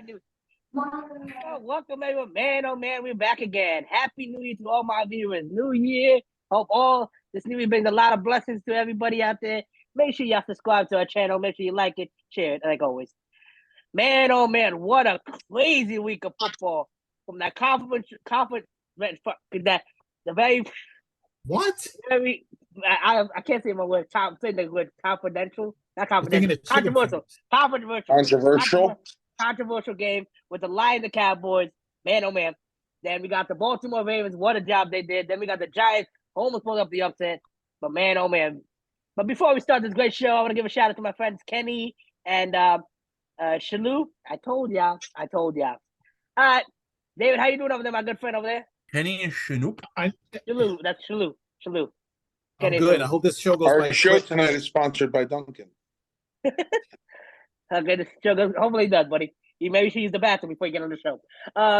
New welcome everyone. Man, oh man, we're back again. Happy New Year to all my viewers. New Year. Hope all this new year brings a lot of blessings to everybody out there. Make sure y'all subscribe to our channel. Make sure you like it, share it, like always. Man, oh man, what a crazy week of football. From that conference that the very What? very I can't say my word. Say the word confidential. Not confidential. Controversial game with the Lions and Cowboys. Man, oh man. Then we got the Baltimore Ravens. What a job they did. Then we got the Giants. Almost pulled up the upset. But man, oh man. But before we start this great show, I want to give a shout out to my friends Kenny and Shalou. I told y'all. All right. David, how you doing over there, my good friend over there? Kenny and Chinook. Shalou. That's Shalou. I'm good. I hope this show goes. Our show tonight is sponsored by Duncan. Okay, this show goes. Hopefully it does, buddy. You maybe should use the bathroom before you get on the show.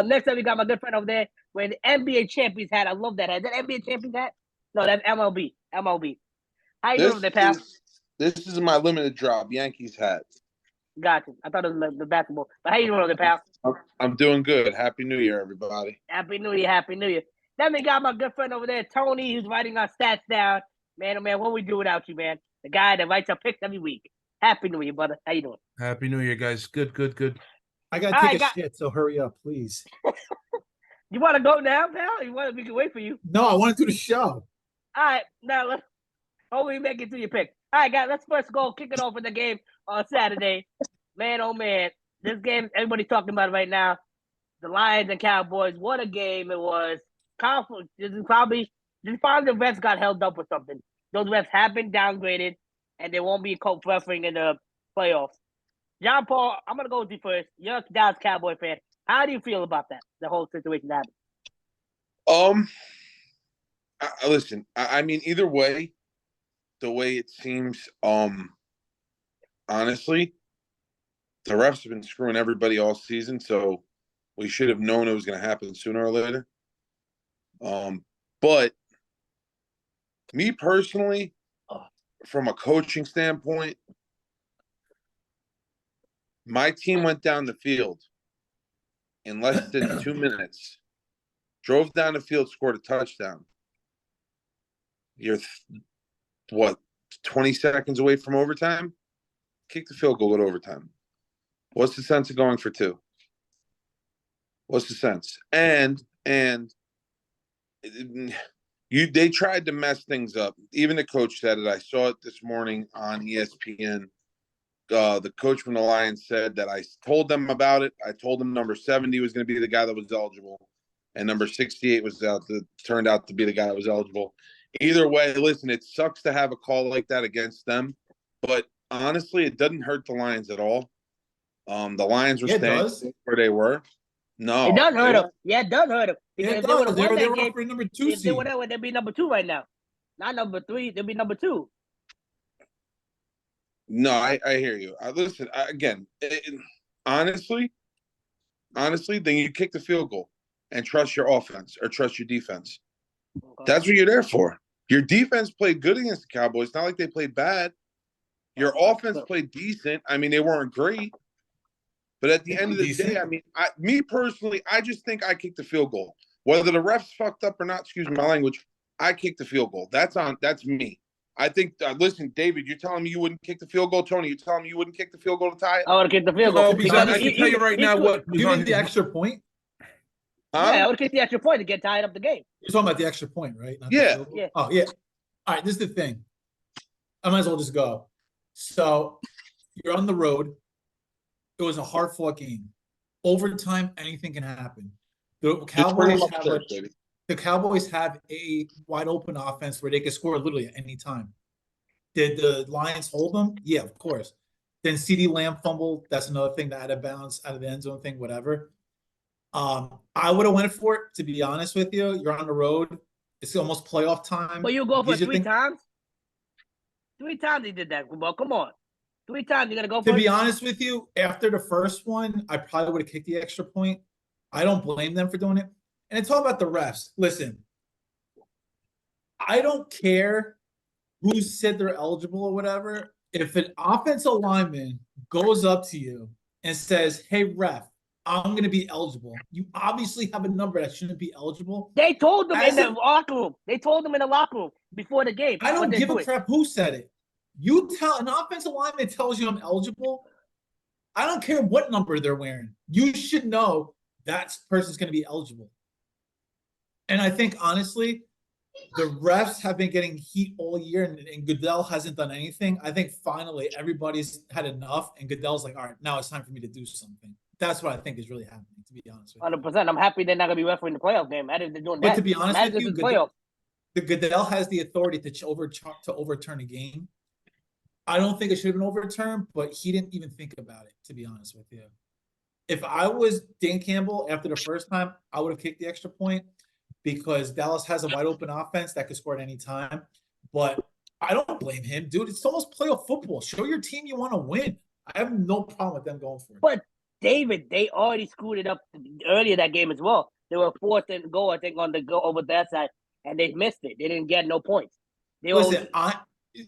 Next up, we got my good friend over there wearing the NBA champions hat. I love that hat. Is that NBA champions hat? No, that's MLB. How you doing over there, pal? This is my limited drop Yankees hat. Gotcha. I thought it was the basketball. But how you doing over there, pal? I'm doing good. Happy New Year, everybody. Happy New Year. Then we got my good friend over there, Tony, who's writing our stats down. Man, oh man, what we do without you, man? The guy that writes our picks every week. Happy New Year, brother. How you doing? Happy New Year, guys. Good. I gotta take a shit, so hurry up, please. You want to go now, pal? We can wait for you. No, I want to do the show. All right, now let's hopefully make it to your pick. All right, guys, let's first go kick it off with the game on Saturday. Man, oh man, this game everybody's talking about it right now. The Lions and Cowboys. What a game it was. This is probably the refs got held up or something. Those refs have been downgraded, and they won't be co-refereeing in the playoffs. John Paul, I'm going to go with you first. You're a Dallas Cowboy fan. How do you feel about that, the whole situation that happened? Listen, I mean, either way, the way it seems, honestly, the refs have been screwing everybody all season, so we should have known it was going to happen sooner or later. But me personally, from a coaching standpoint, my team went down the field in less than 2 minutes, drove down the field, scored a touchdown. You're, 20 seconds away from overtime? Kick the field goal at overtime. What's the sense of going for two? What's the sense? And they tried to mess things up. Even the coach said it. I saw it this morning on ESPN. The coach from the Lions said that I told them about it. I told them number 70 was going to be the guy that was eligible, and number 68 turned out to be the guy that was eligible. Either way, listen, it sucks to have a call like that against them, but honestly, it doesn't hurt the Lions at all. The Lions were staying where they were. No, it does hurt them. Yeah, it does hurt them. Because they were offering number 2 seed. They'd be number 2 right now. Not number 3. They'll be number 2. No, I hear you. Listen, honestly, then you kick the field goal and trust your offense or trust your defense. Okay. That's what you're there for. Your defense played good against the Cowboys. It's not like they played bad. Your offense played decent. I mean, they weren't great. But at the end of the day, I mean, me personally, I just think I kicked the field goal. Whether the refs fucked up or not, excuse my language, I kicked the field goal. That's me. I think, listen, David, you're telling me you wouldn't kick the field goal? Tony, you're telling me you wouldn't kick the field goal to tie it? I would have kicked the field goal. Because I can tell you right now what. You mean the extra point? Huh? Yeah, I would kick the extra point to get tied up the game. You're talking about the extra point, right? Yeah. Oh, yeah. All right, this is the thing. I might as well just go. So, you're on the road. It was a hard-fought game. Overtime, anything can happen. The Cowboys have a wide-open offense where they can score literally at any time. Did the Lions hold them? Yeah, of course. Then CeeDee Lamb fumbled. That's another thing, that out of bounds, out of the end zone thing, whatever. I would have went for it, to be honest with you. You're on the road. It's almost playoff time. But you go for it 3 times? 3 times he did that. Well, come on. 3 times you're going to go for it? To be honest with you, after the first one, I probably would have kicked the extra point. I don't blame them for doing it. And it's all about the refs. Listen, I don't care who said they're eligible or whatever. If an offensive lineman goes up to you and says, hey, ref, I'm going to be eligible. You obviously have a number that shouldn't be eligible. They told them As in the locker room. They told them in the locker room before the game. I what don't they're give a doing. crap who said it. You tell an offensive lineman tells you I'm eligible. I don't care what number they're wearing. You should know that person's going to be eligible. And I think, honestly, the refs have been getting heat all year, and Goodell hasn't done anything. I think finally everybody's had enough, and Goodell's like, all right, now it's time for me to do something. That's what I think is really happening, to be honest with you. 100%. I'm happy they're not going to be refereeing the playoff game. They're doing But that. to be honest with you, playoff. the Goodell has the authority to overturn a game. I don't think it should have been overturned, but he didn't even think about it, to be honest with you. If I was Dan Campbell after the first time, I would have kicked the extra point because Dallas has a wide open offense that could score at any time. But I don't blame him, dude. It's almost playoff football. Show your team you want to win. I have no problem with them going for it. But David, they already screwed it up earlier that game as well. They were forced to go, I think, on the go over that side, and they missed it. They didn't get no points.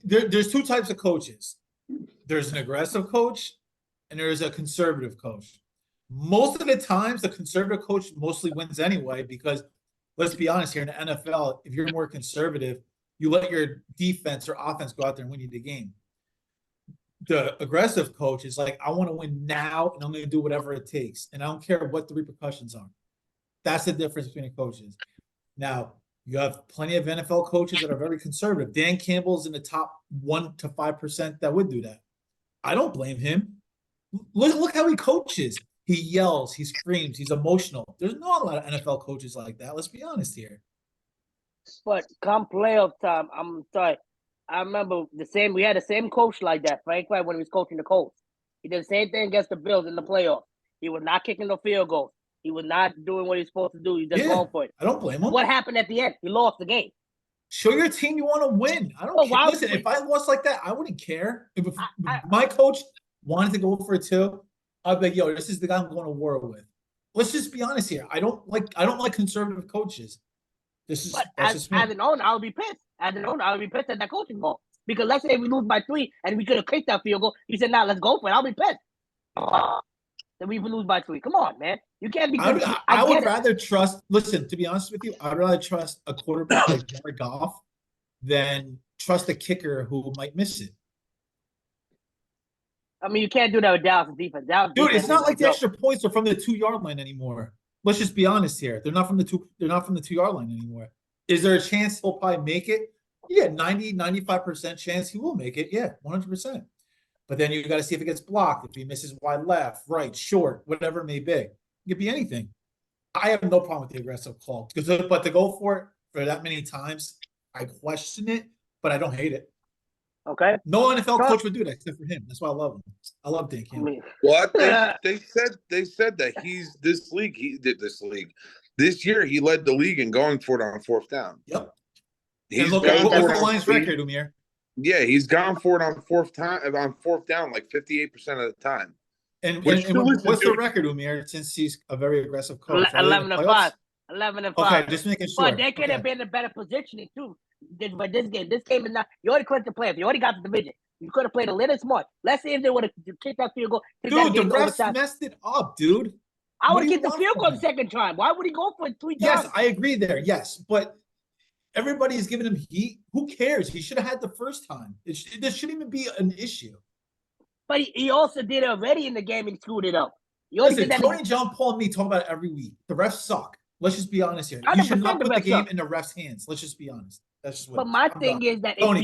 There's two types of coaches. There's an aggressive coach and there's a conservative coach. Most of the times, the conservative coach mostly wins anyway because, let's be honest, here in the NFL, if you're more conservative, you let your defense or offense go out there and win you the game. The aggressive coach is like, I want to win now, and I'm going to do whatever it takes, and I don't care what the repercussions are. That's the difference between the coaches. Now, you have plenty of NFL coaches that are very conservative. Dan Campbell's in the top 1 to 5% that would do that. I don't blame him. Look how he coaches. He yells, he screams, he's emotional. There's not a lot of NFL coaches like that. Let's be honest here. But come playoff time, I'm sorry. I remember we had the same coach like that, Frank Wright, when he was coaching the Colts. He did the same thing against the Bills in the playoffs. He was not kicking no field goals. He was not doing what he's supposed to do. He just going for it. I don't blame him. What happened at the end? He lost the game. Show your team you want to win. I don't care. Listen, if I lost like that, I wouldn't care. If my coach wanted to go for it too, I'd be like, yo, this is the guy I'm going to war with. Let's just be honest here. I don't like conservative coaches. That's as an owner, I would be pissed. As an owner, I would be pissed at that coaching ball. Because let's say we lose by 3 and we could have kicked that field goal. He said, nah, let's go for it. I'll be pissed. Then we lose by 3. Come on, man. You can't be good. I would rather trust, listen, to be honest with you, I'd rather trust a quarterback like Jared Goff than trust a kicker who might miss it. I mean, you can't do that with Dallas defense. Dude, it's not like the extra points are from the 2-yard line anymore. Let's just be honest here. They're not from the 2-yard line anymore. Is there a chance he'll probably make it? Yeah, 95% chance he will make it. Yeah, 100%. But then you got to see if it gets blocked, if he misses wide left, right, short, whatever it may be. It could be anything. I have no problem with the aggressive call. But to go for it for that many times, I question it, but I don't hate it. Okay. No NFL coach would do that except for him. That's why I love him. I love Dan Campbell. What they said that he's this year he led the league in going for it on 4th down. Yep. He's look at the Lions' record, Umir. Yeah, he's gone for it on 4th down like 58% of the time. And what's the record, Umir? Since he's a very aggressive coach, 11-5. 11-5. Okay, just making sure. But they could have been in better positioning too. But this game is not. You already clinched the playoff. You already got the division. You could have played a little smart. Let's see if they would have kicked that field goal. Dude, the refs messed it up, dude. I would have kicked the field goal the second time. Why would he go for it 3 times? Yes, I agree there. Yes, but everybody's giving him heat. Who cares? He should have had the first time. This shouldn't even be an issue. But he also did it already in the game and screwed it up. Listen, Tony, John Paul, and me talk about it every week. The refs suck. Let's just be honest here. You should not put the game in the refs' hands. Let's just be honest. That's just what. But my thing is that Tony,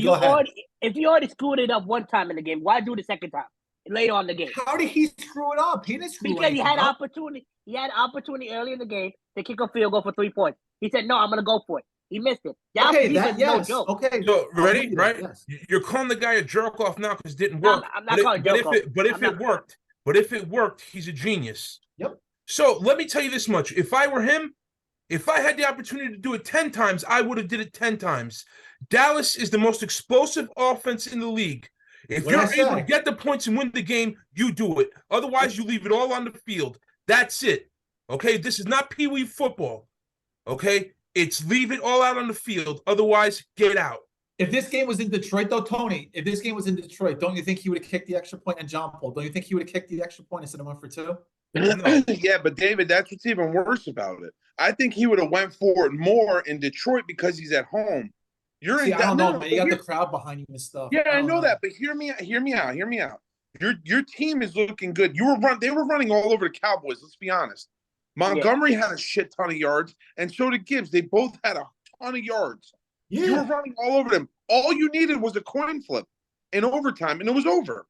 if you already screwed it up one time in the game, why do the second time later on in the game? How did he screw it up? He didn't screw it up. Because he had opportunity. He had opportunity early in the game to kick a field goal for 3 points. He said, "No, I'm going to go for it." He missed it. Okay, no joke. Okay. So ready, right? Yes. You're calling the guy a jerk off now because it didn't work. I'm not calling jerk off. But if it worked, he's a genius. Yep. So let me tell you this much: if I were him, if I had the opportunity to do it 10 times, I would have did it 10 times. Dallas is the most explosive offense in the league. If you're able to get the points and win the game, you do it. Otherwise, you leave it all on the field. That's it. Okay? This is not peewee football. Okay? It's leave it all out on the field. Otherwise, get out. If this game was in Detroit, though, Tony, don't you think he would have kicked the extra point? And John Paul, don't you think he would have kicked the extra point instead of 1 for 2? No. Yeah, but David, that's what's even worse about it. I think he would have went for it more in Detroit because he's at home. You're See, in I don't no, know, no, man. You got here- the crowd behind you and stuff. Yeah, I don't know that, but hear me out. Hear me out. Hear me out. Your team is looking good. They were running all over the Cowboys. Let's be honest. Montgomery had a shit ton of yards, and so did Gibbs. They both had a ton of yards. You were Yeah, running all over them. All you needed was a coin flip in overtime, and it was over.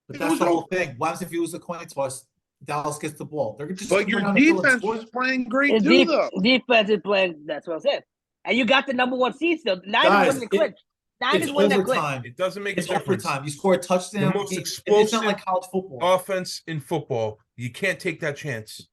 but It that's was the whole over. thing. What happens if you lose the coin toss? Dallas gets the ball. They're just But gonna your run down the field and defense score. was playing great His too, though. defense is playing. That's what I'm saying. And you got the number 1 seed still. Niners Guys, wasn't clinch. Niners It's wasn't clinch. overtime. It doesn't make a It's difference. overtime. You score a touchdown. The most It's not explosive like college football. offense in football. You can't take that chance.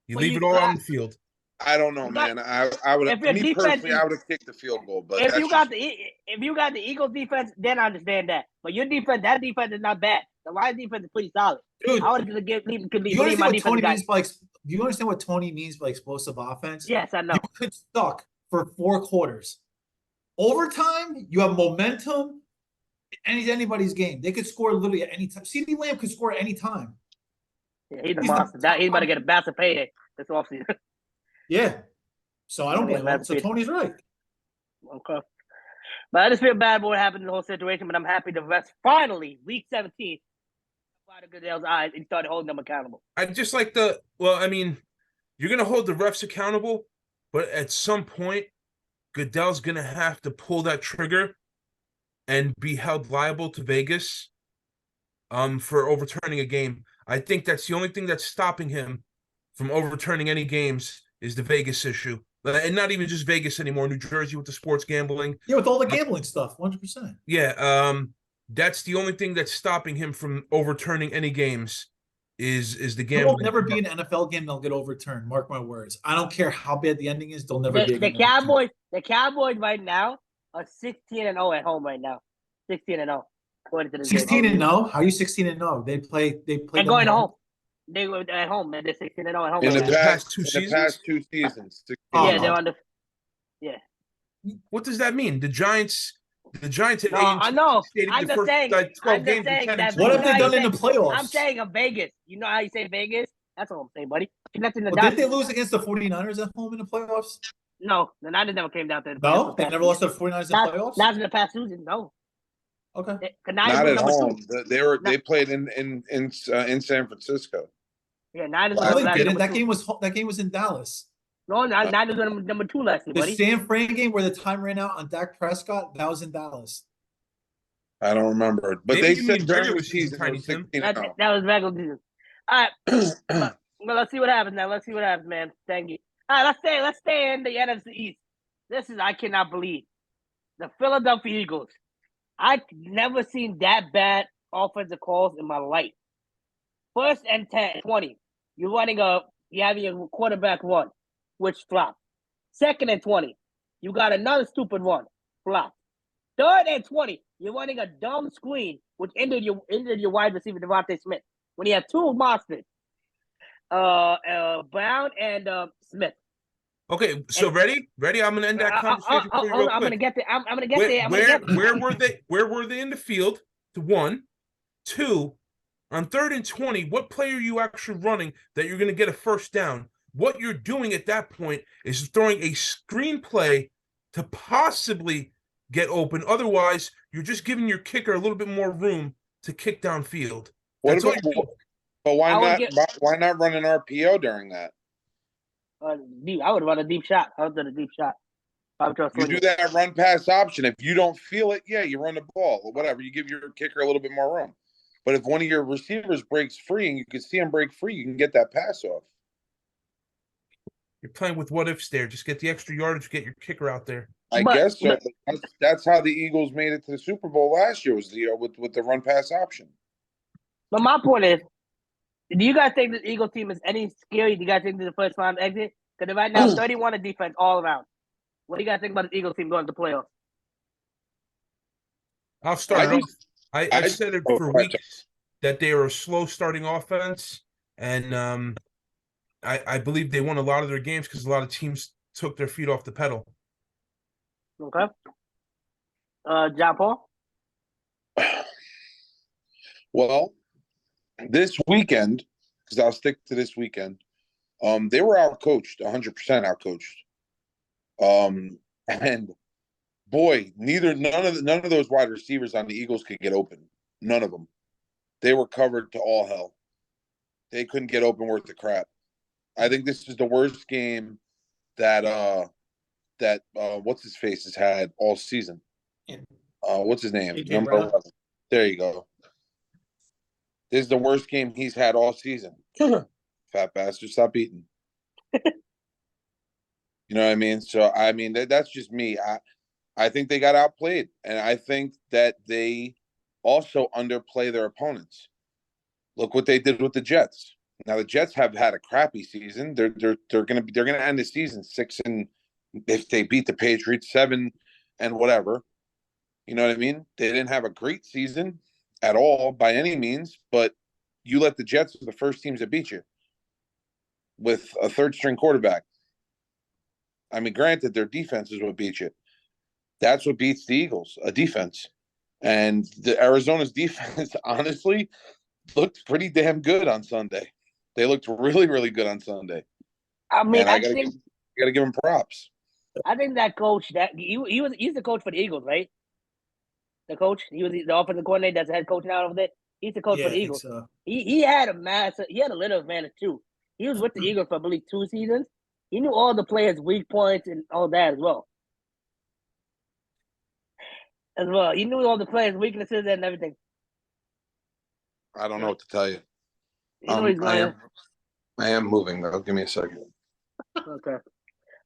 You But leave you it all got- on the field. I don't know, You got- man. I would if your me defense personally, is- I would have kicked the field goal. But If that's you got just, if you got the Eagles defense, then I understand that. But your defense, that defense is not bad. The Lions defense is pretty solid. Dude, I would leave do you my understand what defense Tony guy. means by? Do you understand what Tony means by explosive offense? Yes, I know. You could suck for 4 quarters. Overtime, you have momentum. Anybody's game. They could score literally at any time. CD Lamb could score at any time. Yeah, he's a He's the monster. He's about to get a massive payday this offseason. Yeah. So I don't Yeah, blame him. that's So it. Tony's right. Okay. But I just feel bad about what happened in the whole situation. But I'm happy the refs finally, week 17, out of Goodell's eyes and started holding them accountable. I just like I mean, you're going to hold the refs accountable, but at some point, Goodell's going to have to pull that trigger and be held liable to Vegas for overturning a game. I think that's the only thing that's stopping him from overturning any games is the Vegas issue. And not even just Vegas anymore, New Jersey with the sports gambling. Yeah, with all the gambling stuff, 100%. Yeah, that's the only thing that's stopping him from overturning any games is the There gambling. will never be an NFL game that'll get overturned. Mark my words. I don't care how bad the ending is. There'll never be a The game overturned. Cowboys right now are 16-0 at home right now. 16-0. According to this game. 16-0. How are you 16-0? They play. And going home. They were at home, man. They're 16-0 at home. in right the now. past two in seasons? the past 2 seasons. Oh, Yeah, no. they're on the. What does that mean? The Giants at No, I know. stayed I'm the just first saying. 12 I'm just games saying in 10 that. What have you know they how done you in the say- playoffs? I'm saying of Vegas. You know how you say Vegas? That's all I'm saying, buddy. Connecting the Well, dots. didn't they lose against the 49ers at home in the playoffs? No, the Niners never came down to the No, playoffs. they never lost to the 49ers in playoffs? Not in the past season. No. Okay. The Niners Not were at number home. 2. They played in San Francisco. Yeah, Niners No, were they last didn't. number 2. That game was in Dallas. No, Niners were number 2 last year, The buddy. San Fran game where the time ran out on Dak Prescott, that was in Dallas. I don't remember it, but Maybe they you said mean during regular the season, season it Tiny was Tim. 16-0. That was regular season. All right. Well, let's see what happens now. Let's see what happens, man. Thank you. All right, let's stay in the NFC East. I cannot believe. The Philadelphia Eagles. I've never seen that bad offensive calls in my life. 1st and 20. You're having a quarterback run, which flopped. 2nd and 20. You got another stupid one, flopped. 3rd and 20. You're running a dumb screen, which injured your wide receiver, Devontae Smith. When he had 2 monsters, Brown and Smith. Okay, so ready? I'm gonna end that conversation for you real quick. I'm gonna get there. I'm gonna get there. Where were they in the field? To 1, 2, on 3rd and 20, what play are you actually running that you're gonna get a first down? What you're doing at that point is throwing a screen play to possibly get open. Otherwise, you're just giving your kicker a little bit more room to kick downfield. What That's all about? you're doing. But I why not run an RPO during that? I would run a deep shot. I would do a deep shot. You do that run pass option. If you don't feel it, yeah, you run the ball or whatever. You give your kicker a little bit more room. But if one of your receivers breaks free and you can see him break free, you can get that pass off. You're playing with what ifs there. Just get the extra yardage, get your kicker out there. I guess so. That's how the Eagles made it to the Super Bowl last year was with the run pass option. But my point is, do you guys think the Eagle team is any scary? Do you guys think they're the first round exit? Because right now, 31 in defense all around. What do you guys think about the Eagle team going to the playoffs? I'll start off. I've said it for right. weeks that they are a slow starting offense, and I believe they won a lot of their games because a lot of teams took their feet off the pedal. Okay. John Paul? Well, this weekend, because I'll stick to this weekend. They were outcoached, 100% outcoached. And boy, none of those wide receivers on the Eagles could get open. None of them. They were covered to all hell. They couldn't get open worth the crap. I think this is the worst game that what's his face has had all season. What's his name? Number 11. There you go. This is the worst game he's had all season. Fat bastard, stop eating. You know what I mean? So I mean that's just me. I think they got outplayed, and I think that they also underplay their opponents. Look what they did with the Jets. Now the Jets have had a crappy season. They're gonna end the season 6 and if they beat the Patriots 7 and whatever. You know what I mean? They didn't have a great season at all by any means, but you let the Jets be the first teams that beat you with a third string quarterback. I mean, granted, their defense is what beat you. That's what beats the Eagles, a defense. And the Arizona's defense, honestly, looked pretty damn good on Sunday. They looked really, really good on Sunday. I mean, and I gotta give him props. I think that coach he's the coach for the Eagles, right? The coach, he was the offensive coordinator that's the head coach now over there. He's the coach for the Eagles. So. He had a little advantage too. He was with the Eagles for I believe 2 seasons. He knew all the players' weak points and all that as well. He knew all the players' weaknesses and everything. I don't know what to tell you. I am moving though. Give me a second. Okay.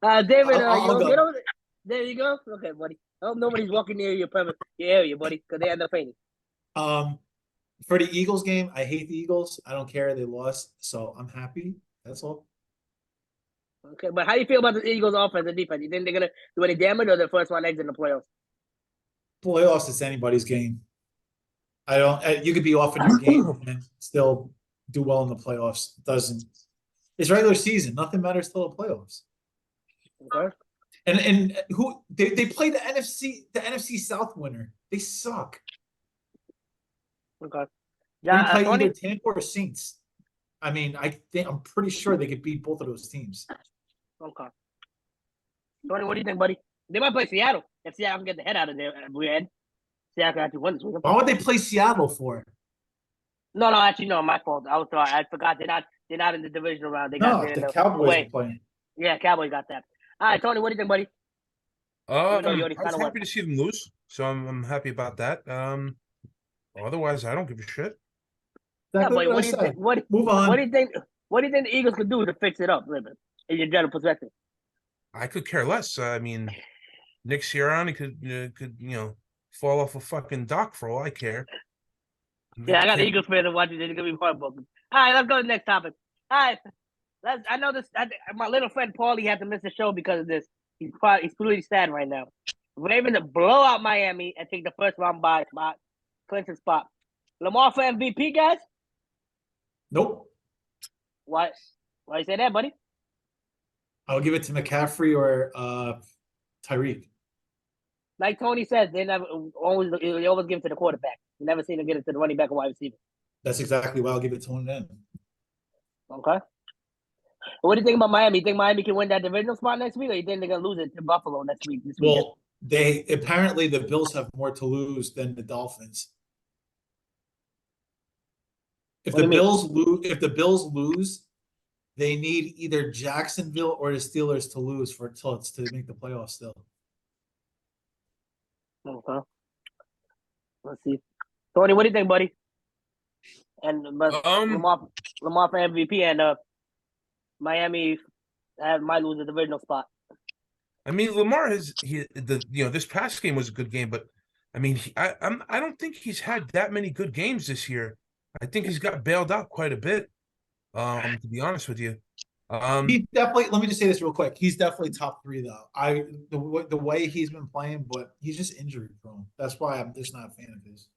David, I'll get over there. There you go. Okay, buddy. I hope nobody's walking near your area, buddy, because they end up fainting. For the Eagles game, I hate the Eagles. I don't care. They lost, so I'm happy. That's all. Okay, but how do you feel about the Eagles' offense and defense? You think they're gonna do any damage, or the first one exit in the playoffs? Playoffs is anybody's game. I don't. You could be off in your game and still do well in the playoffs. It doesn't. It's regular season. Nothing matters till the playoffs. Okay. And who they play the NFC South winner. They suck. Okay. They play either Tampa or Saints. I mean, I'm pretty sure they could beat both of those teams. Okay. Tony, what do you think, buddy? They might play Seattle. If Seattle can get the head out of there, Seattle can actually win this week. Why would they play Seattle for? No, actually, no, my fault. I was sorry. I forgot they're not in the divisional round. They got the Cowboys are playing. Yeah, Cowboys got that. All right, Tony, what do you think, buddy? I was happy to see them lose, so I'm happy about that. Otherwise, I don't give a shit. Yeah, but what do you think? Move on. What do you think? What do you think the Eagles could do to fix it up, Livin? In your general perspective? I could care less. I mean, Nick Sirianni could fall off a fucking dock for all I care. Yeah, I got Eagles fans watching. They're gonna be heartbroken. All right, let's go to the next topic. All right, I know this. My little friend Paulie had to miss the show because of this. He's really sad right now. Ravens to blow out Miami and take the first round bye spot, Clinton spot. Lamar for MVP, guys? Nope. Why you say that, buddy? I'll give it to McCaffrey or Tyreek. Like Tony says, they always give it to the quarterback. You never seen them get it to the running back or wide receiver. That's exactly why I'll give it to one of them. Okay. What do you think about Miami? You think Miami can win that divisional spot next week, or you think they're gonna lose it to Buffalo next week? Well, apparently the Bills have more to lose than the Dolphins. If the Bills lose, they need either Jacksonville or the Steelers to lose to make the playoffs still. Okay. Let's see. Tony, what do you think, buddy? And Lamar for MVP and Miami might lose the divisional spot. I mean, Lamar this past game was a good game, but I mean, I don't think he's had that many good games this year. I think he's got bailed out quite a bit. To be honest with you, he definitely. Let me just say this real quick. He's definitely top 3 though. The way he's been playing, but he's just injury prone. That's why I'm just not a fan of his.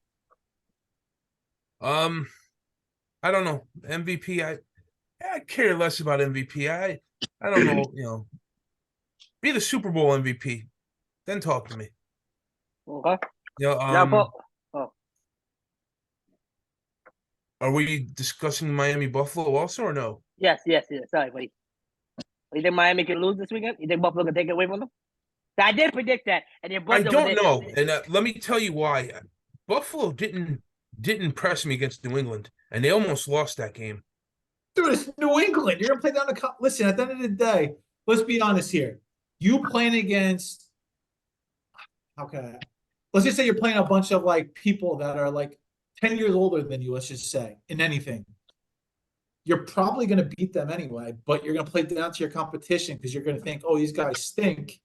I don't know. MVP, I care less about MVP. I don't know. Be the Super Bowl MVP, then talk to me. Okay. Are we discussing Miami Buffalo also or no? Yes. Sorry, buddy. You think Miami can lose this weekend? You think Buffalo can take it away from them? I did predict that, and your I buzzer don't know, and let me tell you why. Buffalo didn't impress me against New England, and they almost lost that game. Dude, it's New England. You're gonna play down the listen, at the end of the day, let's be honest here. You playing against let's just say you're playing a bunch of like people that are like 10 years older than you, let's just say, in anything. You're probably gonna beat them anyway, but you're gonna play down to your competition because you're gonna think, oh, these guys stink.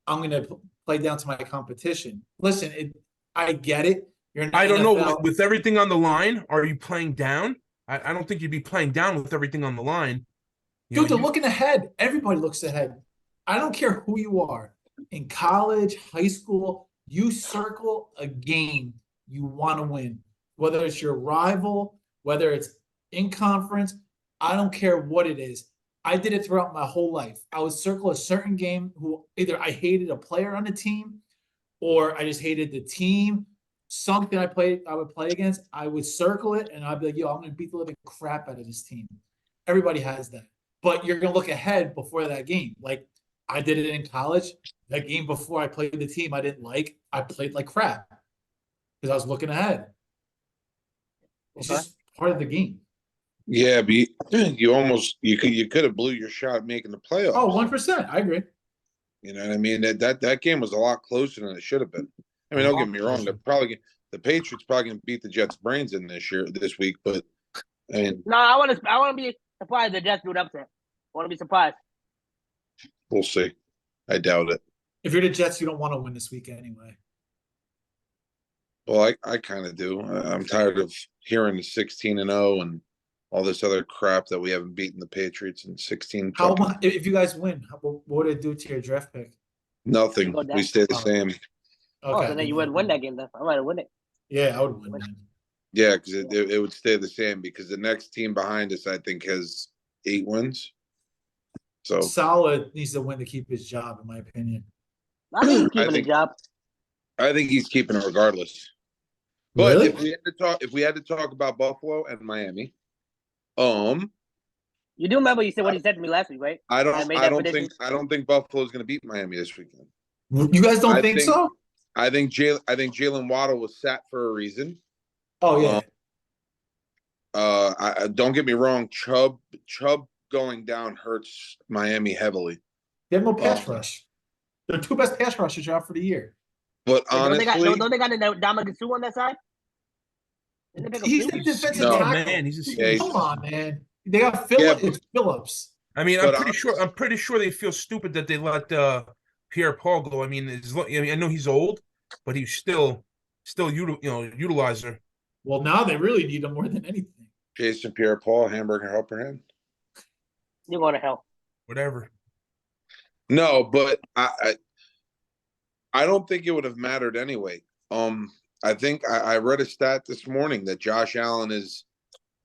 I'm gonna play down to my competition. Listen, I get it. You're in the I don't know. NFL. With everything on the line, are you playing down? I don't think you'd be playing down with everything on the line. Dude, they're looking ahead. Everybody looks ahead. I don't care who you are. In college, high school, you circle a game you want to win. Whether it's your rival, whether it's in conference, I don't care what it is. I did it throughout my whole life. I would circle a certain game who either I hated a player on the team or I just hated the team. Something I would play against, I would circle it and I'd be like, yo, I'm going to beat the living crap out of this team. Everybody has that. But you're going to look ahead before that game. Like I did it in college. That game before I played the team I didn't like, I played like crap because I was looking ahead. It's just part of the game. Yeah, but you could have blew your shot at making the playoffs. Oh, 1%. I agree. You know what I mean? That game was a lot closer than it should have been. I mean, don't get me wrong. The Patriots probably gonna beat the Jets' brains in this week, but I mean, no, I want to be surprised the Jets do it upset. I want to be surprised. We'll see. I doubt it. If you're the Jets, you don't want to win this week anyway. Well, I kind of do. I'm tired of hearing the 16-0 and all this other crap that we haven't beaten the Patriots in 16. If you guys win, what would it do to your draft pick? Nothing. We stay the same. Okay, so then you wouldn't win that game then. I might have win it. Yeah, I would win then. Yeah, because it would stay the same because the next team behind us, I think, has 8 wins. So Solid needs to win to keep his job, in my opinion. I think he's keeping his job. I think he's keeping it regardless. But really? if we had to talk about Buffalo and Miami, you do remember you said what he said to me last week, right? I don't think Buffalo's going to beat Miami this weekend. You guys don't think so? I think Jalen Waddle was sat for a reason. Oh yeah. I don't get me wrong. Chubb going down hurts Miami heavily. They have no pass rush. They're two best pass rushers out for the year. But honestly, don't they got Ndamukong Suh on that side? He's the defensive tackle. Man, come on, man. They got Phillips. I mean, I'm pretty sure they feel stupid that they let Pierre-Paul go. I mean, I know he's old, but he's still utilizer. Well, now they really need him more than anything. Jason Pierre-Paul, hamburger helper hand. You're going to hell. Whatever. No, but I don't think it would have mattered anyway. I think I read a stat this morning that Josh Allen is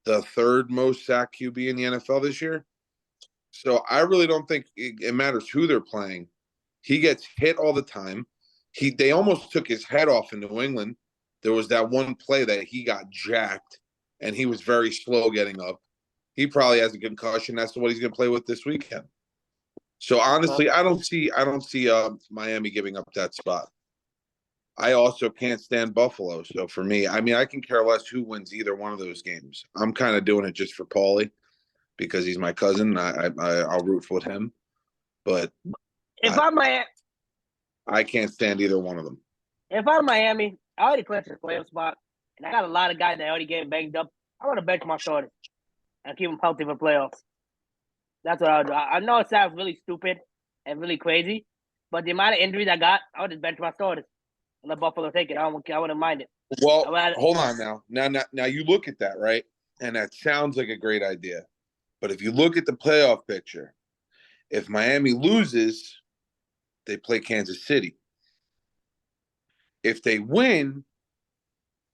the 3rd most sacked QB in the NFL this year. So I really don't think it matters who they're playing. He gets hit all the time. They almost took his head off in New England. There was that one play that he got jacked, and he was very slow getting up. He probably has a concussion. That's what he's going to play with this weekend. So honestly, I don't see Miami giving up that spot. I also can't stand Buffalo. So for me, I mean, I can care less who wins either one of those games. I'm kind of doing it just for Paulie because he's my cousin. I'll root for him. But if I'm Miami, I can't stand either one of them. If I'm Miami, I already clinched the playoff spot, and I got a lot of guys that already getting banged up. I want to bench my starters and keep them healthy for playoffs. That's what I would do. I know it sounds really stupid and really crazy, but the amount of injuries I got, I would just bench my starters and let Buffalo take it. I wouldn't mind it. Well, hold on now. Now you look at that, right? And that sounds like a great idea. But if you look at the playoff picture, if Miami loses, they play Kansas City. If they win,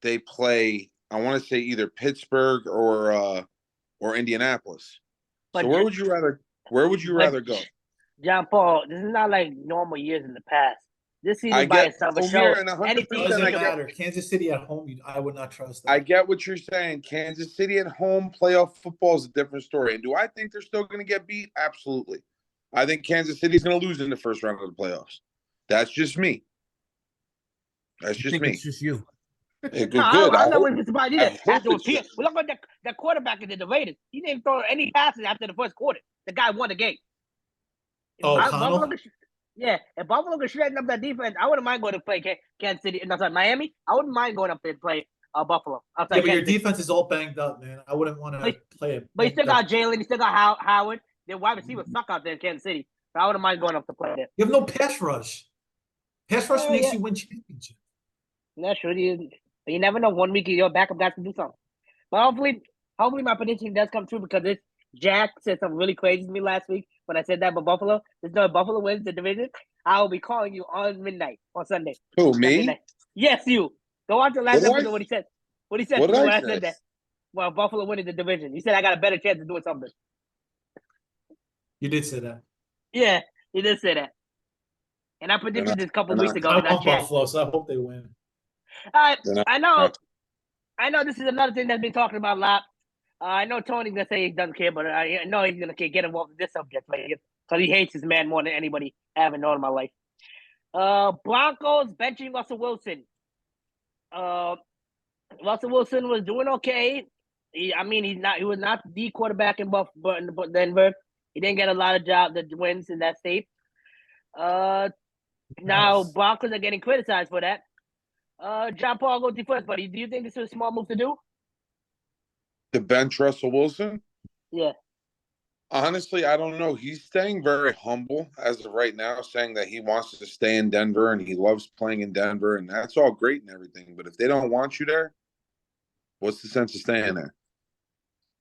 they play, I want to say either Pittsburgh or Indianapolis. So where would you rather go? John Paul, this is not like normal years in the past. This I season by get itself is Omir show and any 100%. team. Doesn't I get, matter. Kansas City at home, I would not trust I that. get what you're saying. Kansas City at home, playoff football is a different story. And do I think they're still going to get beat? Absolutely. I think Kansas City's going to lose in the first round of the playoffs. That's just me. That's I just think me. it's just you. Hey, No, good. I wouldn't be surprised either. I hope After a it's period, just- we look at the quarterback that did the Raiders. He didn't throw any passes after the first quarter. The guy won the game. Oh, Buffalo Connell? yeah, if Buffalo could straighten up that defense, I wouldn't mind going to play Kansas City. No, sorry, Miami. I wouldn't mind going up there to play Buffalo. Yeah, Outside but your Kansas City. defense is all banged up, man. I wouldn't want to play it. But you still got Jalen. You still got Howard. Their wide receivers suck out there in Kansas City. So I wouldn't mind going up to play there. You have no pass rush. Pass rush makes you win championships. That's true. You never know. 1 week your backup guys can do something. But hopefully my prediction does come true because this Jack said something really crazy to me last week when I said that about Buffalo. There's no Buffalo wins the division. I will be calling you on midnight on Sunday. Who, me? Midnight. Yes, you. Go watch the last episode what he said. What he said What to me did when I I say? said that. Well, Buffalo winning the division. He said I got a better chance of doing something. You did say that. Yeah, he did say that. And I predicted this a couple weeks ago. I And I want checked. Buffalo, so I hope they win. I know this is another thing that's been talking about a lot. I know Tony's gonna say he doesn't care, but I know he's gonna get involved in this subject because he hates his man more than anybody I ever known in my life. Broncos benching Russell Wilson. Russell Wilson was doing okay. He was not the quarterback in Denver. He didn't get a lot of the wins in that state. Now Broncos are getting criticized for that. John Paul, go to you first, buddy. Do you think this is a small move to do? To bench Russell Wilson? Yeah. Honestly, I don't know. He's staying very humble as of right now, saying that he wants to stay in Denver and he loves playing in Denver, and that's all great and everything. But if they don't want you there, what's the sense of staying there?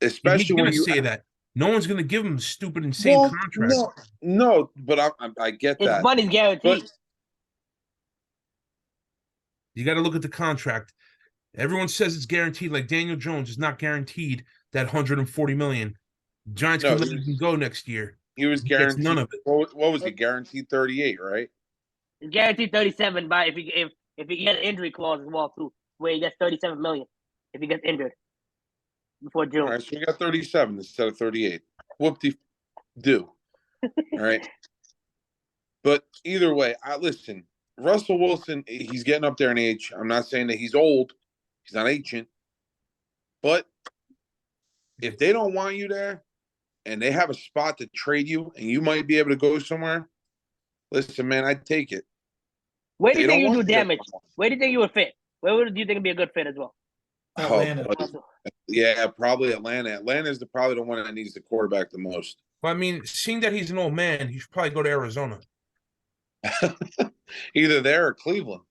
Especially when you say that. No one's going to give him a stupid, insane contract. No, but I get that. His money's guaranteed. But you got to look at the contract. Everyone says it's guaranteed. Like Daniel Jones is not guaranteed that $140 million. Giants can let him go next year. He was guaranteed none of it. What was he guaranteed? 38, right? He's guaranteed 37. But if he gets an injury clause as well too, where he gets 37 million if he gets injured before June. All right, so we got 37 instead of 38. Whoop-de-do. All right. But either way, listen, Russell Wilson, he's getting up there in age. I'm not saying that he's old. He's not ancient. But if they don't want you there and they have a spot to trade you and you might be able to go somewhere, listen, man, I'd take it. Where do you think you do damage? Where do you think you would fit? Where do you think would be a good fit as well? Atlanta. Yeah, probably Atlanta. Atlanta's probably the one that needs the quarterback the most. Well, I mean, seeing that he's an old man, he should probably go to Arizona. Either there or Cleveland.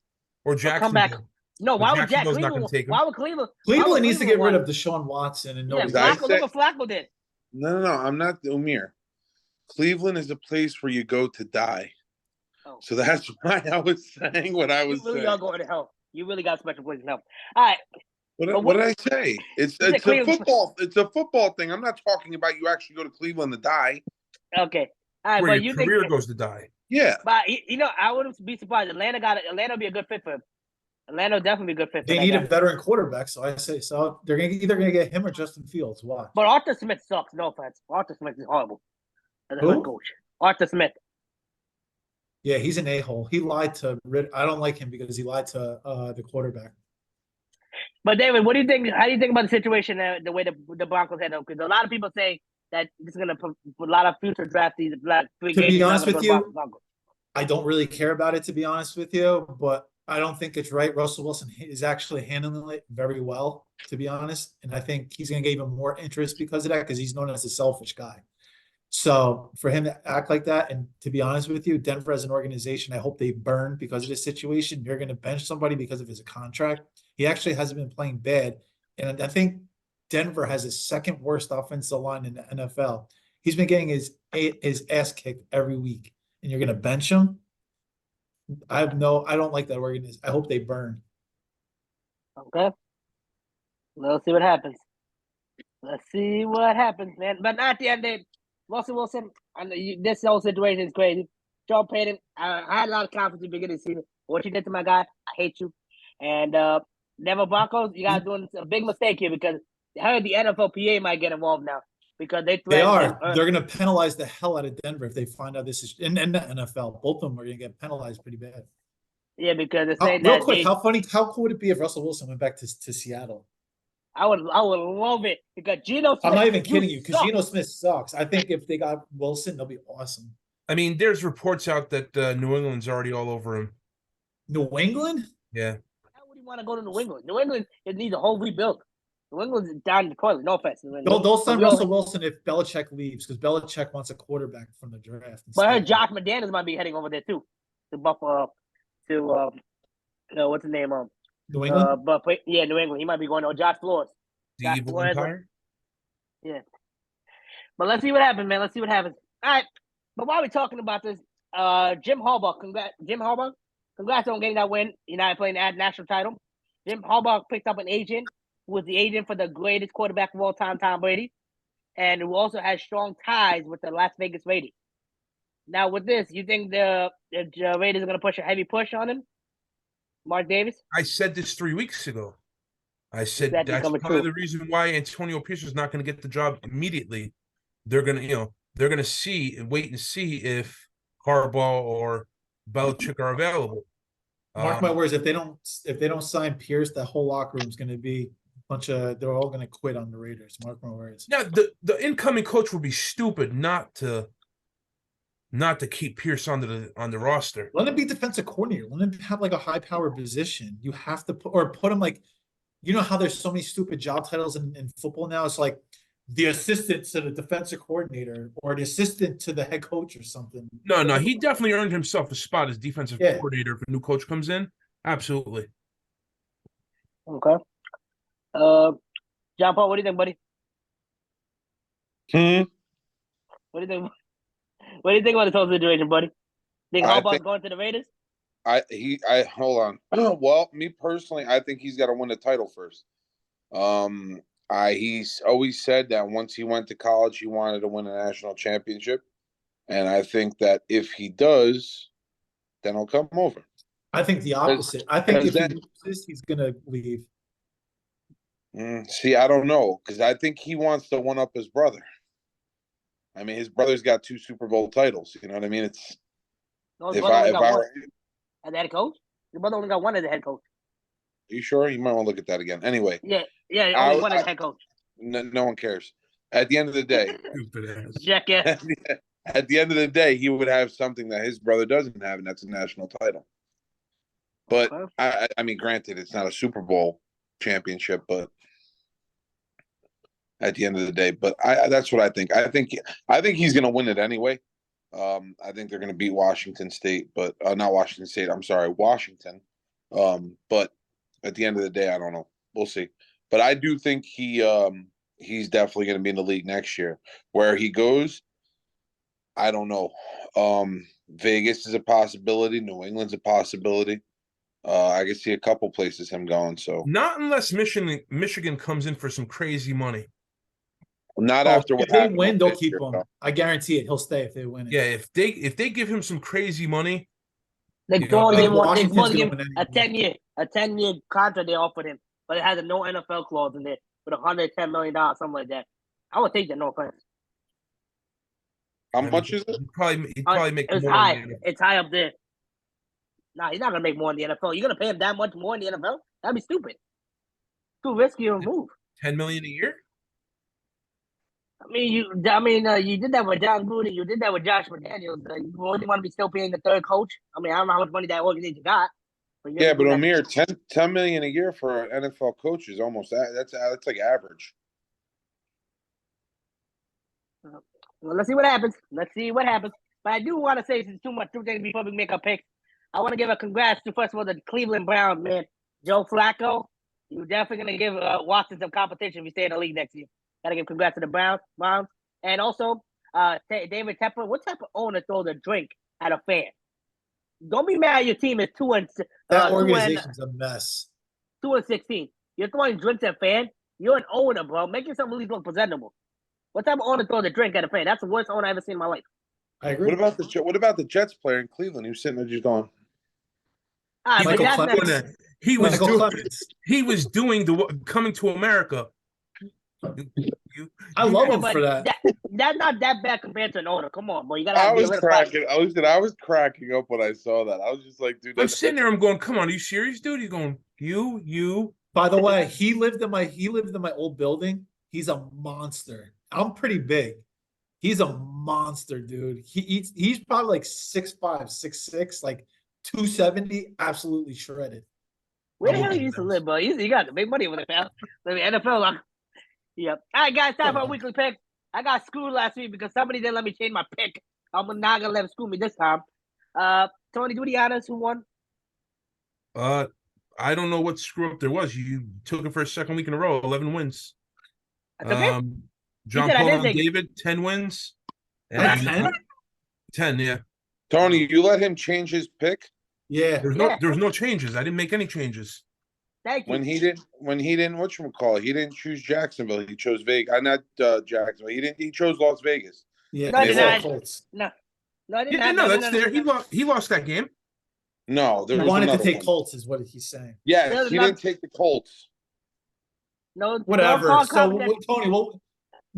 Or Jacksonville. Come back. No, why would Jacksonville's not gonna take him. Why would Cleveland? Cleveland needs to get rid of Deshaun Watson and Yeah, nobody. look what Flacco did. No, I'm not Umir. Cleveland is a place where you go to die. Oh. So that's why I was saying what I was You really saying. are going to hell. You really got a special place in hell. All right. What did I say? It's a football. It's a football thing. I'm not talking about you actually go to Cleveland to die. Okay. All right, where but your you career think goes to die. Yeah. But I wouldn't be surprised. Atlanta would be a good fit for him. Atlanta would definitely be a good fit for They that need guy. a veteran quarterback, so I say so. They're either going to get him or Justin Fields. Watch. But Arthur Smith sucks. No offense. Arthur Smith is horrible as a Who? head coach. Arthur Smith. Yeah, he's an a-hole. He lied to I don't like him because he lied to the quarterback. But David, what do you think? How do you think about the situation, the way the Broncos head up? Because a lot of people say that it's going to put a lot of future draftees. To be honest with you, I don't really care about it, to be honest with you, but I don't think it's right. Russell Wilson is actually handling it very well, to be honest. And I think he's going to get even more interest because of that, because he's known as a selfish guy. So for him to act like that, and to be honest with you, Denver as an organization, I hope they burn because of this situation. You're going to bench somebody because of his contract. He actually hasn't been playing bad. And I think Denver has his second worst offensive line in the NFL. He's been getting his ass kicked every week, and you're going to bench him? I don't like that organization. I hope they burn. Okay. Let's see what happens. Let's see what happens, man. But at the end of the day, Russell Wilson, this whole situation is crazy. Sean Payton, I had a lot of confidence in the beginning of the season. What you did to my guy, I hate you. And Denver Broncos, you guys doing a big mistake here because I heard the NFLPA might get involved now because they threatened. They're going to penalize the hell out of Denver if they find out this is in the NFL. Both of them are going to get penalized pretty bad. Yeah, because they're saying real quick, how cool would it be if Russell Wilson went back to Seattle? I would love it because Geno Smith. I'm not even kidding you because Geno Smith sucks. I think if they got Wilson, they'll be awesome. I mean, there's reports out that New England's already all over him. New England? Yeah. How would you want to go to New England? New England needs a whole rebuild. New England's down the toilet. No offense. They'll sign Russell Wilson if Belichick leaves because Belichick wants a quarterback from the draft. But I heard Josh McDaniels might be heading over there too, to Buffalo, to what's his name? New England. New England. He might be going to Josh Flores. The evil empire. Yeah. But let's see what happens, man. Let's see what happens. All right. But while we're talking about this, Jim Harbaugh, congrats on getting that win. United playing the national title. Jim Harbaugh picked up an agent who was the agent for the greatest quarterback of all time, Tom Brady, and who also has strong ties with the Las Vegas Raiders. Now, with this, you think the Raiders are going to push a heavy push on him, Mark Davis? I said this 3 weeks ago. I said that's probably the reason why Antonio Pierce is not going to get the job immediately. They're going to see and wait and see if Harbaugh or Belichick are available. Mark my words, if they don't sign Pierce, that whole locker room is going to be they're all going to quit on the Raiders. Mark my words. Yeah, the incoming coach would be stupid not to keep Pierce on the roster. Let him be defensive coordinator. Let him have like a high power position. You have to put him like, you know how there's so many stupid job titles in football now. It's like the assistant to the defensive coordinator or the assistant to the head coach or something. No, he definitely earned himself a spot as defensive coordinator if a new coach comes in. Absolutely. Okay. John Paul, what do you think, buddy? What do you think? What do you think about this whole situation, buddy? Think Harbaugh's going to the Raiders? Hold on. Well, me personally, I think he's got to win the title first. He's always said that once he went to college, he wanted to win a national championship, and I think that if he does, then he'll come over. I think the opposite. I think if he loses, he's gonna leave. See, I don't know because I think he wants to one up his brother. I mean, his brother's got 2 Super Bowl titles. You know what I mean? It's as the head coach. Your brother only got one as the head coach. Are you sure? You might want to look at that again. Anyway. Yeah, only one as head coach. No one cares. At the end of the day, jackass. At the end of the day, he would have something that his brother doesn't have, and that's a national title. But I mean, granted, it's not a Super Bowl championship, but at the end of the day, that's what I think. I think he's going to win it anyway. I think they're going to beat Washington State, but not Washington State. I'm sorry, Washington. But at the end of the day, I don't know. We'll see. But I do think he's definitely going to be in the league next year. Where he goes, I don't know. Vegas is a possibility. New England's a possibility. I can see a couple places him going. So not unless Michigan comes in for some crazy money. Not after what they win, they'll keep him. I guarantee it. He'll stay if they win it. Yeah, if they give him some crazy money, they want him a 10-year contract they offered him, but it has a no NFL clause in there with $110 million, something like that. I would take that, no offense. How much is it? He'd probably make it's more. High. It's high up there. Nah, he's not gonna make more in the NFL. You're gonna pay him that much more in the NFL? That'd be stupid. Too risky of a move. $10 million a year? You did that with John Gruden. You did that with Josh McDaniels. You only want to be still paying the third coach. I mean, I don't know how much money that organization got. But Amir, $10 million a year for an NFL coach is almost that's like average. Well, let's see what happens. But I do want to say, since two things before we make our picks, I want to give a congrats to, first of all, the Cleveland Browns, man. Joe Flacco, you're definitely going to give Watson some competition if you stay in the league next year. Got to give congrats to the Browns. And also, David Tepper, what type of owner throws a drink at a fan? Don't be mad your team is 2-16. That organization's a mess. 2-16. You're throwing drinks at fans? You're an owner, bro. Make yourself at least look presentable. What type of owner throws a drink at a fan? That's the worst owner I've ever seen in my life. I agree. What about the Jets player in Cleveland? He was sitting there just going. All right, but Michael that's Clemens. not, He was Michael doing. Clemens. He was doing the coming to America. I love yeah, him but for that. that's not that bad compared to an owner. Come on, boy. You gotta I have was realistic. cracking. I was cracking up when I saw that. I was just like, dude. I'm sitting there. I'm going, come on, are you serious, dude? He's going, you. By the way, he lived in my old building. He's a monster. I'm pretty big. He's a monster, dude. He's probably like 6'5", 6'6", like 270, absolutely shredded. Where the hell you used to live, bro? You got the big money over there, pal. I mean, NFL. Yep. All right, guys, time for a weekly pick. I got screwed last week because somebody didn't let me change my pick. I'm not gonna let him screw me this time. Tony, do the honors. Who won? I don't know what screw up there was. You took it for a second week in a row, 11 wins. That's okay. John said I Paul didn't and take it. David, 10 wins. That's And 10? 10, yeah. Tony, you let him change his pick Yeah. There's no changes. I didn't make any changes. Thank you. when he didn't whatchamacallit, he didn't choose Jacksonville. He chose Vegas. Not Jacksonville. He chose Las Vegas. Yeah. No, I they did said not. Colts. No, I didn't. Yeah, no, that's there. He lost that game. No, there He was wanted to another take one. Colts, is what he's saying. Yes, There's he not- didn't take the Colts. No, Whatever. No So, Tony,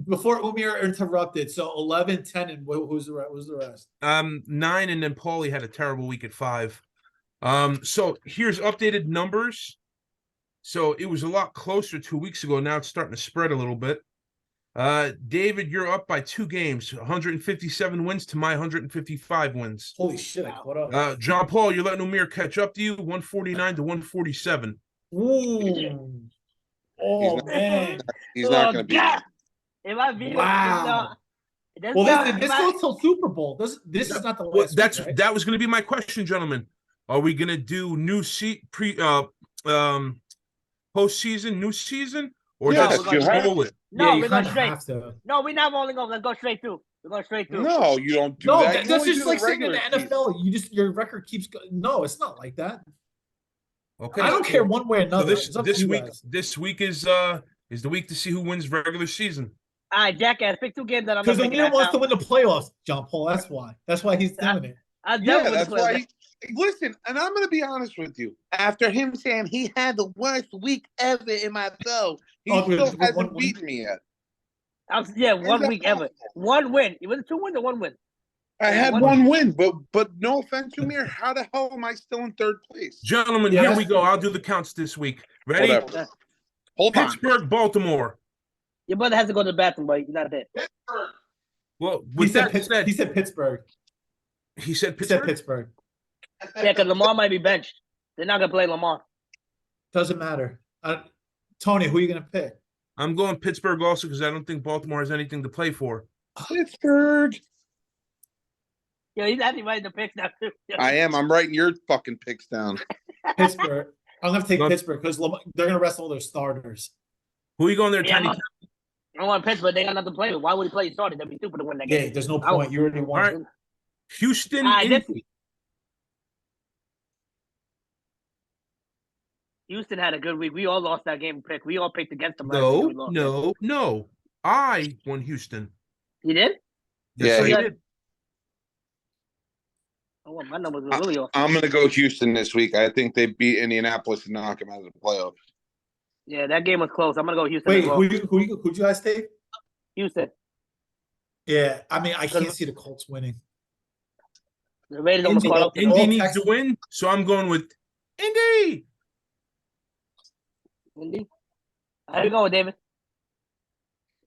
before Umir interrupted, so 11, 10, and who's the rest? 9, and then Paulie had a terrible week at 5. So here's updated numbers. So it was a lot closer 2 weeks ago. Now it's starting to spread a little bit. David, you're up by 2 games, 157 wins to my 155 wins. Holy shit, I caught up. John Paul, you're letting Umir catch up to you, 149 to 147. Ooh. Oh, man. He's not going to beat him. If I beat Wow. him, Well, this goes till Super Bowl. This is not the last week, right? That was going to be my question, gentlemen. Are we going to do postseason, new season, or Yes, just you have roll it? No, you we're going kinda straight. have to. No, we're not rolling over. Let's go straight through. We're going straight through. No, you don't do No, that. You that's only just do like saying in the regular NFL, season. your record keeps going. No, it's not like that. Okay. I don't care one way or So another. It's up to you guys. this week is the week to see who wins regular season. All right, Jackass, pick 2 games that I'm Because going to O'Neal wants to win the playoffs, John Paul. That's why. That's why he's doing it. Yeah, that's why. Listen, and I'm going to be honest with you. After him saying he had the worst week ever in my show, he still hasn't beaten me yet. Yeah, 1 week ever. 1 win. It was 2 wins or 1 win? I had one win, but no offense, Umir, how the hell am I still in 3rd place? Gentlemen, here we go. I'll do the counts this week. Ready? Whatever. Hold on. Pittsburgh, Baltimore. Your brother has to go to the bathroom, but he's not there. Well, He said Pittsburgh. He said Pittsburgh. He said He Pittsburgh. said Pittsburgh. Yeah, because Lamar might be benched. They're not going to play Lamar. Doesn't matter. Tony, who are you going to pick? I'm going Pittsburgh also because I don't think Baltimore has anything to play for. Pittsburgh. Yeah, he's actually writing the picks now, too. I am. I'm writing your fucking picks down. Pittsburgh. I'm going to take Pittsburgh because they're going to rest all their starters. Who are you going there, Yeah, Tiny? I want Pittsburgh. They got nothing to play with. Why would he play started? That'd be stupid to win that game. Yeah, there's no point. You already won. All right. Houston, Houston had a good week. We all lost that game pick. We all picked against them. No. I won Houston. You did? Yes, Yeah, I did. Oh, my numbers were really off. I'm going to go Houston this week. I think they beat Indianapolis and knock them out of the playoffs. Yeah, that game was close. I'm going to go Houston. Wait, as well. who'd you guys take? Houston. Yeah, I mean, I can't see the Colts winning. The Raiders almost caught up. Indy needs to win, so I'm going with Indy. Indy? How you going, David?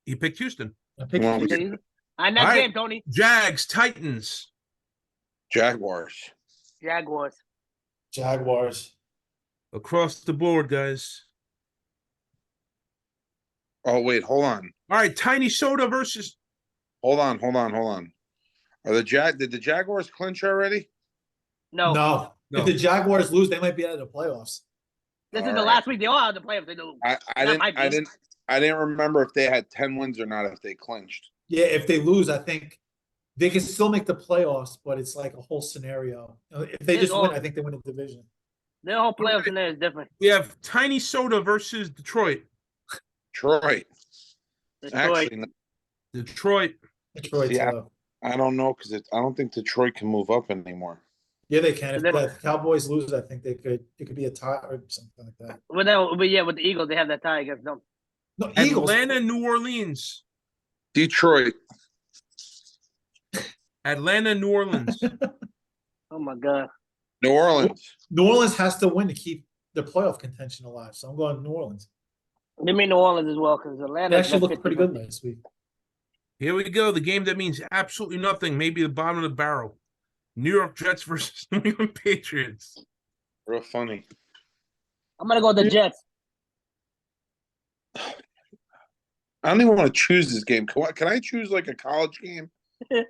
He picked Houston. I picked Houston. On that game, Tony. Jags, Titans. Jaguars. Across the board, guys. Oh, wait, hold on. All right, Tiny Soda versus. Hold on. Did the Jaguars clinch already? No. If the Jaguars lose, they might be out of the playoffs. This is the last week. They all out of the playoffs. They do. I didn't remember if they had 10 wins or not if they clinched. Yeah, if they lose, I think they can still make the playoffs, but it's like a whole scenario. If they just win, I think they win the division. Their whole playoffs in there is different. We have Tiny Soda versus Detroit. Actually, Detroit. yeah, I don't know because I don't think Detroit can move up anymore. Yeah, they can. If Then- the Cowboys lose, I think it could be a tie or something like that. But with the Eagles, they have that tie against them. No, Eagles. Atlanta, New Orleans. Detroit. Atlanta, New Orleans. Oh my god. New Orleans. New Orleans has to win to keep the playoff contention alive. So I'm going New Orleans. They mean New Orleans as well because Atlanta They actually looked pretty good last week. Here we go. The game that means absolutely nothing. Maybe the bottom of the barrel. New York Jets versus New England Patriots. Real funny. I'm gonna go with the Jets. I don't even want to choose this game. Can I choose like a college game? You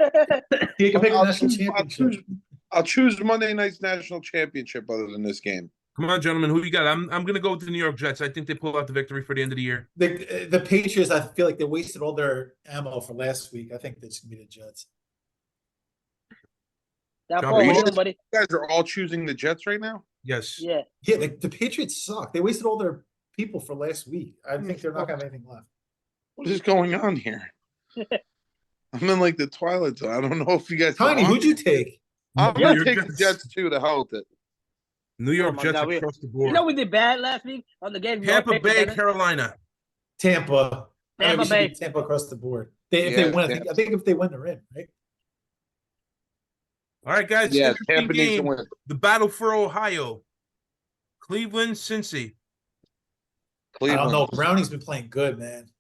can pick a I'll national choose- championship. I'll choose Monday night's national championship other than this game. Come on, gentlemen. Who you got? I'm gonna go with the New York Jets. I think they pull out the victory for the end of the year. The Patriots, I feel like they wasted all their ammo for last week. I think it's gonna be the Jets. That John, Paul are you- Wilson, buddy. You guys are all choosing the Jets right now? Yes. Yeah. Yeah, the Patriots suck. They wasted all their people for last week. I think they're not gonna have anything left. What is going on here? I'm in like the Twilight Zone. I don't know if you guys. Tiny, who'd you take? I'm New gonna York take the Jets. Jets too. To hell with it. New York my Jets God, we- across the board. You know we did bad last week on the game. Tampa Bay, Carolina. Tampa. I think Tampa we should Bay. be Tampa across the board. If Yeah, they win, I think if they win, they're in, right? All right, guys. Yeah, interesting Tampa needs to game. win. The battle for Ohio. Cleveland, Cincy. I Cleveland. don't know. Browning's been playing good, man.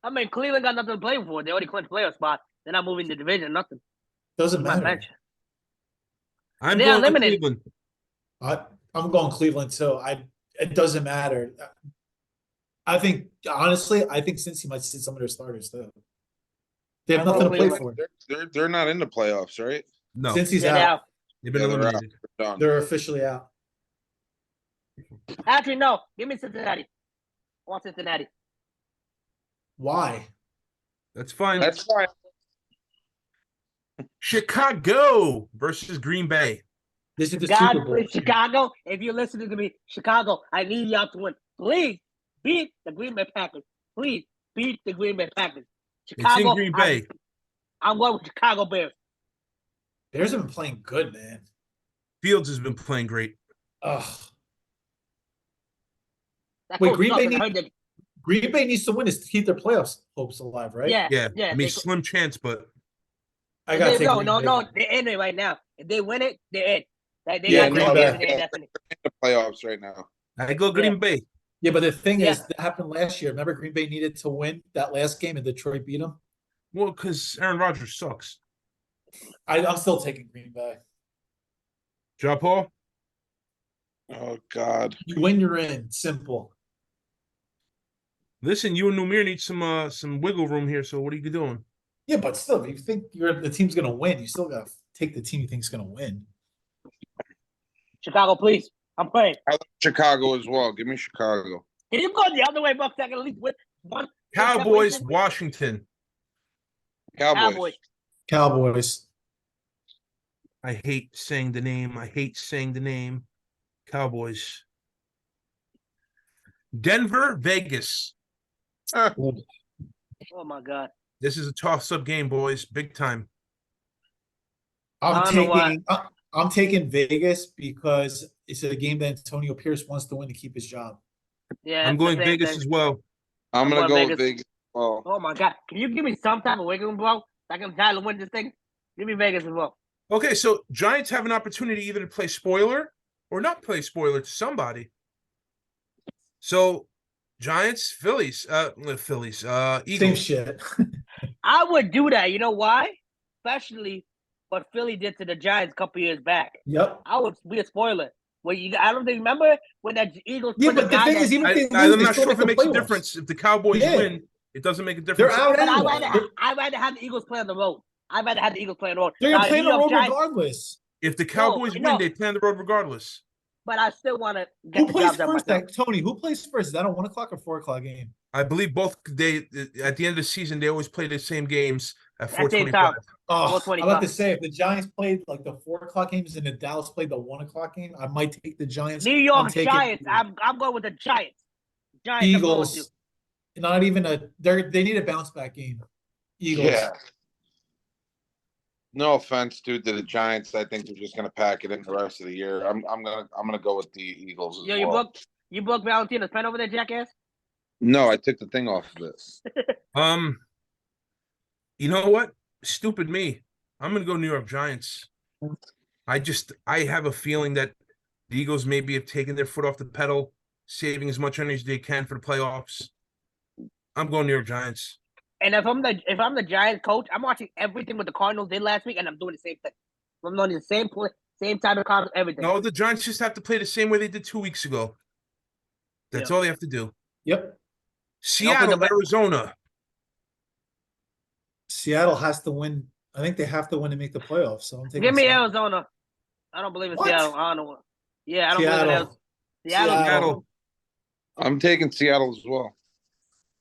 I mean, Cleveland got nothing to play for. They already clinched playoff spot. They're not moving the division. Nothing. Doesn't My matter. bench. I'm They're going with eliminated. Cleveland. I'm going Cleveland too. It doesn't matter. I think honestly, I think Cincy might sit some of their starters too. They have I'm nothing to going play Cleveland. for. They're not in the playoffs, right? No, Cincy's Yeah, they out. out. they've been Yeah, they're out. eliminated. They're done. They're officially out. Actually, no. Give me Cincinnati. I want Cincinnati. Why? That's fine. That's fine. Chicago versus Green Bay. This is the God, Super Bowl. please, Chicago, if you're listening to me, Chicago, I need y'all to win. Please beat the Green Bay Packers. Please beat the Green Bay Packers. Chicago, It's in Green Bay. I'm going with Chicago Bears. Bears have been playing good, man. Fields has been playing great. Ugh. That Wait, coach Green sucks, Bay and I need- heard that- Green Bay needs to win to keep their playoffs hopes alive, right? Yeah, Yeah. yeah. I mean, slim chance, but I gotta take no, Green no, Bay. no. They're in it right now. If they win it, they're in. Like, they Yeah, got Green Green Bay. Bay. They're definitely. In the playoffs right now. I go Green Bay. Yeah, but the thing Yeah. is, that happened last year. Remember, Green Bay needed to win that last game, and Detroit beat them. Well, because Aaron Rodgers sucks. I'm still taking Green Bay. John Paul? Oh God. You win, you're in. Simple. Listen, you and Numir need some wiggle room here. So what are you doing? Yeah, but still, if you think the team's gonna win, you still gotta take the team you think's gonna win. Chicago, please. I'm playing. I like Chicago as well. Give me Chicago. Can you go the other way, Bucks? I can at least win one. Cowboys, Washington. Cowboys. Cowboys. I hate saying the name. Cowboys. Denver, Vegas. Oh my God. This is a toss-up game, boys. Big time. I don't know I'm taking Vegas because it's a game that Antonio Pierce wants to win to keep his job. Yeah, I'm it's the going same Vegas thing. as well. I'm gonna I'm go going with Vegas. Well, Oh my God. Can you give me some type of wiggle room, bro? I can try to win this thing. Give me Vegas as well. Okay, so Giants have an opportunity either to play spoiler or not play spoiler to somebody. So Giants, Phillies, Eagles. Same shit. I would do that. You know why? Especially what Philly did to the Giants a couple years back. Yep. I would be a spoiler. Well, I don't think remember when that Eagles Yeah, put but the guy thing that- is, even if they I'm lose, they not still sure if it make the makes a playoffs. difference. If the Cowboys Yeah. win, it doesn't make a difference. They're out But anyway. I'd rather have the Eagles play on the road. I'd rather have the Eagles play on the road. They're Now, gonna play on New the York road Giants- regardless. If the Cowboys I win, know. they play on the road regardless. But I still want to get Who the plays job done first? myself. Tony, who plays first? Is that a 1 o'clock or 4 o'clock game? I believe both they at the end of the season they always play the same games at At the same 4:25. time. Oh, 4:25. I'm about to say if the Giants played like the 4 o'clock games and the Dallas played the 1 o'clock game, I might take the Giants. New York I'm taking Giants. I'm going with the Giants. Giants. I'm going Eagles. Not even they need a bounce back game. Eagles. yeah. No offense, dude, to the Giants. I think they're just gonna pack it in the rest of the year. I'm gonna go with the Eagles as Yo, well. you booked Valentina's pen over there, jackass? No, I took the thing off of this. You know what? Stupid me. I'm gonna go New York Giants. I have a feeling that the Eagles maybe have taken their foot off the pedal, saving as much energy as they can for the playoffs. I'm going New York Giants. And if I'm the Giants coach, I'm watching everything what the Cardinals did last week, and I'm doing the same thing. I'm doing the same play, same type of comments, everything. No, the Giants just have to play the same way they did 2 weeks ago. That's all they have to do. Yep. Seattle, Arizona. Seattle has to win. I think they have to win to make the playoffs. So I'm taking Give me Seattle. Arizona. I don't believe in What? Seattle. I don't know. Yeah, I don't believe in Arizona. Seattle. I'm taking Seattle as well.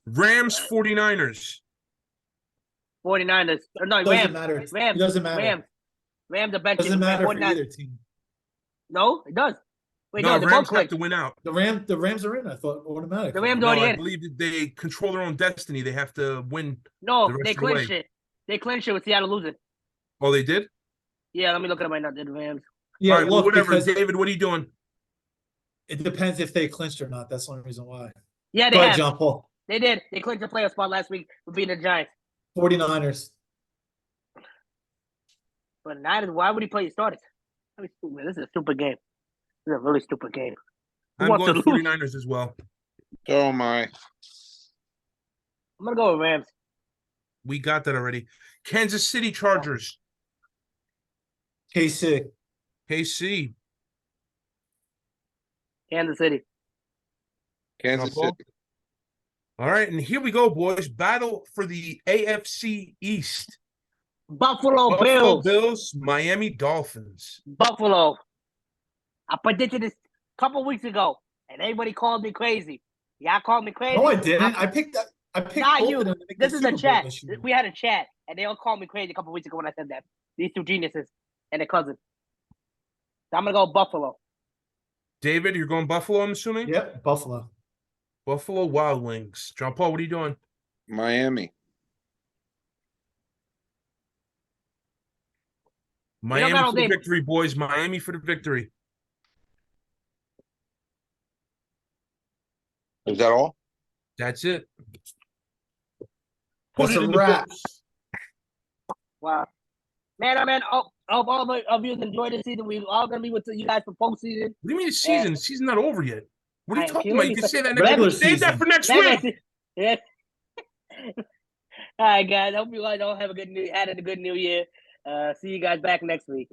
Rams, 49ers. 49ers. No, Doesn't Rams. matter. Rams. It doesn't matter. Rams are benching. Doesn't matter for 49ers. either team. No, it does. Wait, No, they Rams both have click. to win out. The Rams are in. I thought automatically. The Rams No, already I in. believe that they control their own destiny. They have to win. No, the rest they of the way. clinched it. They clinched it with Seattle losing. Oh, they did? Yeah, let me look at it right now. The Rams. Yeah, All right, well, look, whatever. because David, what are you doing? it depends if they clinched or not. That's the only reason why. Yeah, they Go ahead, have. John Paul. They did. They clinched the playoff spot last week with beating the Giants. 49ers. But Niners, why would he play your starters? This is a stupid game. This is a really stupid game. Who I'm wants going to lose? 49ers as well. So am I. I'm gonna go with Rams. We got that already. Kansas City Chargers. KC. KC. Kansas City. Kansas Paul? City. All right, and here we go, boys. Battle for the AFC East. Buffalo Bills. Bills, Miami Dolphins. Buffalo. I predicted this a couple weeks ago, and everybody called me crazy. Y'all called me crazy. No, I didn't. I picked that. I picked Not both you. of them to make This the is Super a Bowl chat. this year. We had a chat, and they all called me crazy a couple weeks ago when I said that. These two geniuses and their cousin. So I'm gonna go Buffalo. David, you're going Buffalo, I'm assuming? Yep, Buffalo. Buffalo Wild Wings. John Paul, what are you doing? Miami. Miami got for the no victory, boys. Miami for the victory. Is that all? That's it. Put That's it a in the wrap. books. Wow. Man, hope all of you enjoyed this season. We all gonna be with you guys for postseason. What do you mean the season? The season's not over yet. What are you I talking feel about? You you can said- say that Regular next week. Save that season. for next week. Yeah. All right, guys. Hope you guys all have a good new year. See you guys back next week.